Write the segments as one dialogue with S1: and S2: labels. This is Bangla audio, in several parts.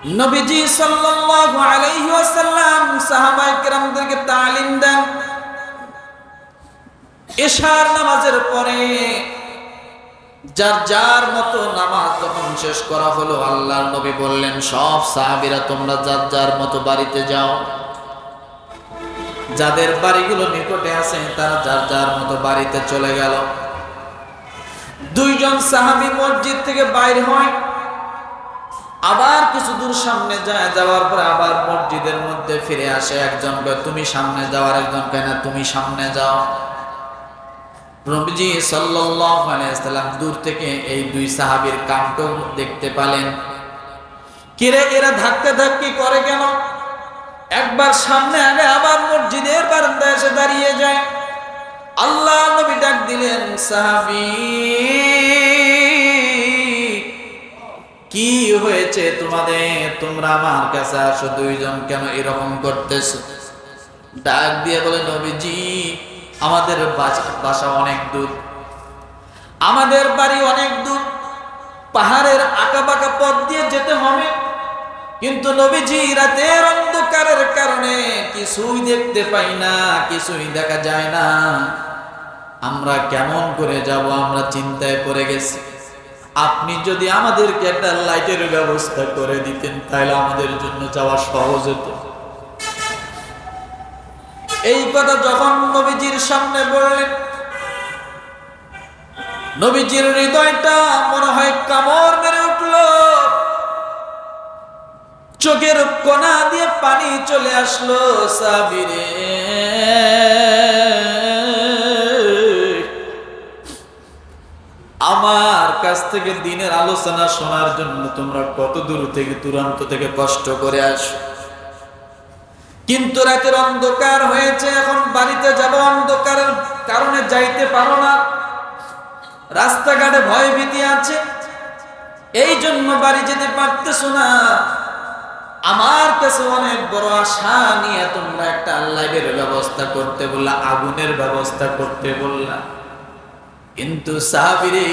S1: নবীজি সাল্লাল্লাহু আলাইহি ওয়াসাল্লাম সাহাবায়ে কেরামদেরকে তালিম দেন। এশার নামাজের পরে যার যার মতো নামাজ যখন শেষ করা হলো, আল্লাহর নবী বললেন, সব সাহাবীরা তোমরা যার যার মতো বাড়িতে যাও। যাদের বাড়িগুলো নিকটে আছে তারা যার যার মতো বাড়িতে চলে গেল। দুইজন সাহাবী মসজিদ থেকে বাইর হয়, আবার কিছু দূর সামনে যায়, যাওয়ার পরে আবার মসজিদের মধ্যে ফিরে আসে। একজন কয় তুমি সামনে যাও, আর একজন কয় না তুমি সামনে যাও। নবীজি সাল্লাল্লাহু আলাইহি ওয়াসাল্লাম দূর থেকে এই দুই সাহাবীর কাণ্ড দেখতে পেলেন। কিরে এরা ধাক্কা ধাক্কি করে কেন? একবার সামনে আগে আবার মসজিদের বারান্দায় এসে দাঁড়িয়ে যায়। আল্লাহ নবী ডাক দিলেন, সাহাবী কি হয়েছে তোমাদের? তোমরা আমার কাছে আসো, দুইজন কেন এরকম করতেছো? ডাক দিয়ে বলে, নবীজি আমাদের বাসা অনেক দূর, আমাদের বাড়ি অনেক দূর, পাহাড়ের আঁকাবাঁকা পথ দিয়ে যেতে হবে। কিন্তু নবীজি রাতের অন্ধকারের কারণে কিছুই দেখতে পাই না, কিছুই দেখা যায় না। আমরা কেমন করে যাব? আমরা চিন্তায় পড়ে গেছি। আপনি যদি আমাদেরকে একটা লাইটের ব্যবস্থা করে দিতেন তাহলে আমাদের জন্য যাওয়া সহজ হতো। এই কথা যখন নবীজির সামনে বললেন, নবীজির হৃদয়টা মনে হয় কামড় মেরে উঠল, চোখের কোনা দিয়ে পানি চলে আসলো। সাহাবীরে আমার কাছ থেকে দিনের আলোচনা শোনার জন্য তোমরা কত দূর থেকে দূরান্ত থেকে কষ্ট করে আসো, কিন্তু রাতের অন্ধকার হয়েছে, এখন বাড়িতে যাব, অন্ধকারের কারণে যাইতে পারো না, রাস্তাঘাটে ভয় ভীতি আছে, এই জন্য বাড়ি যেতে পারতেছো না। আমার কাছে অনেক বড় আশা নিয়ে তোমরা একটা লাইটের ব্যবস্থা করতে বললা, আগুনের ব্যবস্থা করতে বললা। কিন্তু সাহাবীরে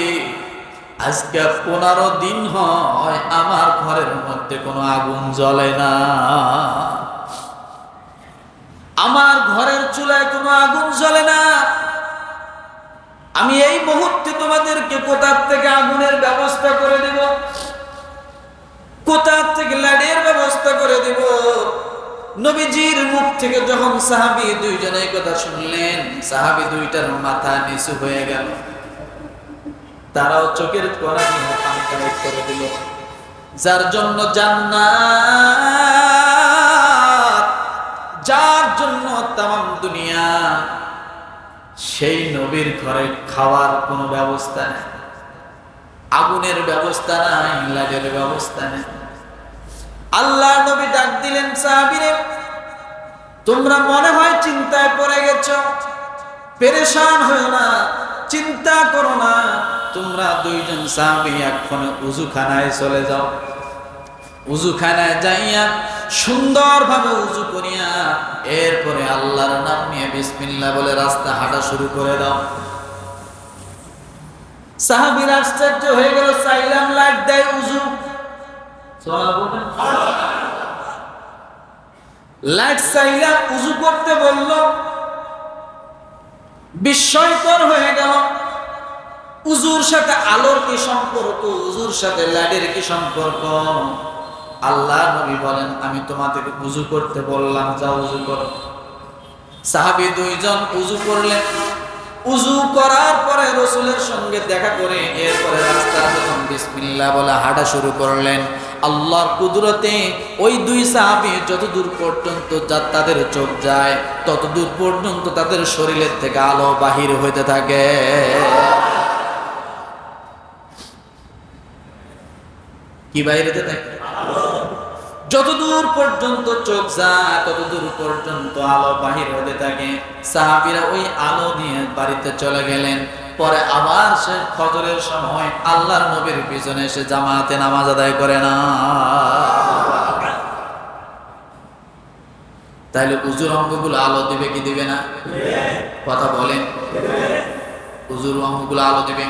S1: আজকে 15 দিন হয় আমার ঘরের মধ্যে কোনো আগুন জ্বলে না, আমার ঘরের চুলায় কোনো আগুন জ্বলে না। আমি এই মুহূর্তে তোমাদেরকে কোথা থেকে আগুনের ব্যবস্থা করে দেব, কোথা থেকে লাইটের ব্যবস্থা করে দেব? নবীজির মুখ থেকে যখন সাহাবী দুইজনে এই কথা শুনলেন, সাহাবী দুইটার মাথা নিচু হয়ে গেল, তারাও চোখের কোনা দিয়ে পানি করে দিল। যার জন্য জান্নাত, যার জন্য তামাম দুনিয়া, সেই নবীর ঘরে খাওয়ার কোনো ব্যবস্থা নেই, আগুনের ব্যবস্থা নাই, লাইটের ব্যবস্থা নেই। আল্লাহ নবী ডাক দিলেন, সাহাবীরে তোমরা মনে হয় চিন্তায় পড়ে গেছো, পেরেশান হয়ো না, চিন্তা করো না। তোমরা দুইজন সাহাবী এক্ষণে উযুখানায় চলে যাও, উযুখানায় যাইয়া সুন্দরভাবে উযু করিয়া এরপরে আল্লাহর নাম নিয়ে বিসমিল্লাহ বলে রাস্তা হাঁটা শুরু করে দাও। সাহাবীরা আশ্চর্য হয়ে গেল, চাইলাম লাইট দেয় উযু, লাইট চাইলাম উযু করতে বলল, বিস্ময়কর হয়ে গেল। উযুর সাথে আলোর কি সম্পর্ক? উযুর সাথে লাইটের কি সম্পর্ক? আল্লাহ নবী বলেন, আমি তোমাদেরকে উযু করতে বললাম, যাও উযু করো। সাহাবী দুইজন উযু করলেন, উযু করার পরে রাসূলের সঙ্গে দেখা করে এরপরে রাস্তা যখন বিসমিল্লাহ বলে হাঁটা শুরু করলেন, আল্লাহর কুদরতে ওই দুই সাহাবী যতদূর পর্যন্ত তাদের চোখ যায় ততদূর পর্যন্ত তাদের শরীরের থেকে আলো বাহির হইতে থাকে। কি বাইরে হতে থাকে? যতদূর পর্যন্ত চোখ যায় ততদূর পর্যন্ত আলো বাহির হতে থাকে। সাহাবীরা ওই আলো নিয়ে বাড়িতে চলে গেলেন। পরে আবার সে ফজরের সময় আল্লাহর নবীর পিছনে এসে জামাতে নামাজ আদায় করে না। তাহলে উযুর অঙ্গগুলো আলো দিবে কি দিবে না? কথা বলেন, উযুর অঙ্গগুলো আলো দিবে।